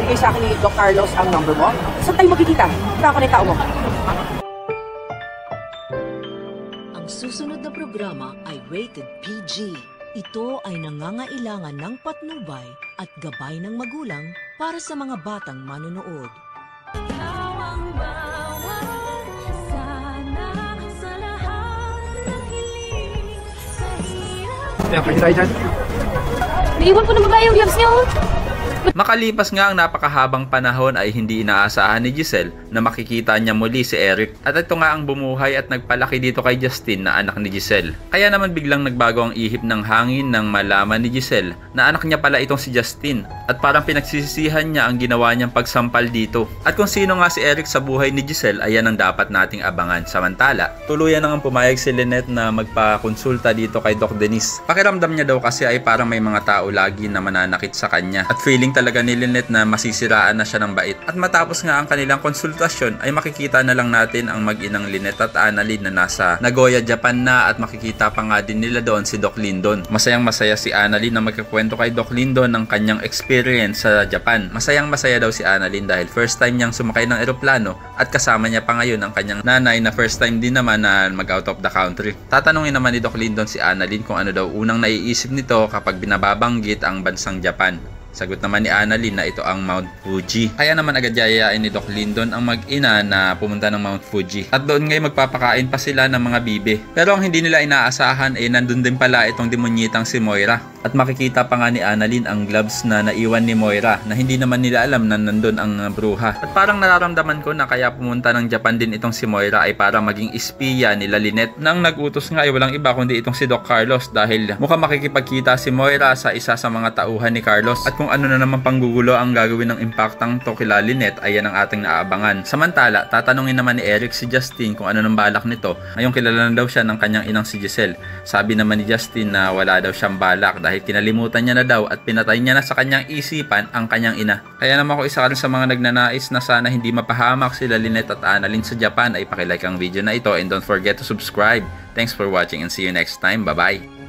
binigay sa akin ni Doc Carlos ang number mo. Saan tayo magkikita? Saan ka na tao mo? Ang susunod na programa ay rated PG. Ito ay nangangailangan ng patnubay at gabay ng magulang para sa mga batang manonood. Kaya pwede tayo dyan. Naiwan ko na babae yung gloves niyo. Makalipas nga ang napakahabang panahon ay hindi inaasahan ni Giselle na makikita niya muli si Eric at ito nga ang bumuhay at nagpalaki dito kay Justin na anak ni Giselle. Kaya naman biglang nagbago ang ihip ng hangin nang malaman ni Giselle na anak niya pala itong si Justin at parang pinagsisisihan niya ang ginawa niyang pagsampal dito. At kung sino nga si Eric sa buhay ni Giselle ayan ang dapat nating abangan. Samantala, tuluyan nang pumayag si Lynette na magpakonsulta dito kay Doc Denise. Pakiramdam niya daw kasi ay parang may mga tao lagi na mananakit sa kanya at feeling talaga ni Lynette na masisiraan na siya ng bait. At matapos nga ang kanilang konsultasyon ay makikita na lang natin ang mag-inang Lynette at Annalyn na nasa Nagoya, Japan na at makikita pa nga din nila doon si Doc Lindon. Masayang masaya si Annalyn na magkakwento kay Doc Lindon ng kanyang experience sa Japan. Masayang masaya daw si Annalyn dahil first time niyang sumakay ng eroplano at kasama niya pa ngayon ang kanyang nanay na first time din naman na mag out of the country. Tatanungin naman ni Doc Lindon si Annalyn kung ano daw unang naiisip nito kapag binababanggit ang bansang Japan. Sagot naman ni Annalyn na ito ang Mount Fuji. Kaya naman agad yayain ni Doc Lindon ang mag-ina na pumunta ng Mount Fuji. At doon ngayon magpapakain pa sila ng mga bibe. Pero ang hindi nila inaasahan ay nandun din pala itong demonyitang si Moira. At makikita pa nga ni Annalyn ang gloves na naiwan ni Moira na hindi naman nila alam na nandun ang bruha. At parang nararamdaman ko na kaya pumunta ng Japan din itong si Moira ay para maging espiya nila Lynette. Nang nag-utos nga ay walang iba kundi itong si Doc Carlos dahil mukhang makikipagkita si Moira sa isa sa mga tauhan ni Carlos. At kung ano na naman panggugulo ang gagawin ng impactang to kila Lynette ayan ang ating naaabangan. Samantala, tatanungin naman ni Eric si Justin kung ano nang balak nito. Ngayong kilala na daw siya ng kanyang inang si Giselle. Sabi naman ni Justin na wala daw siyang balak dahil kinalimutan niya na daw at pinatay niya na sa kanyang isipan ang kanyang ina. Kaya naman ako isa rin sa mga nagnanais na sana hindi mapahamak sila Lynette at Annalyn sa Japan ay pakilike ang video na ito and don't forget to subscribe. Thanks for watching and see you next time. Bye bye!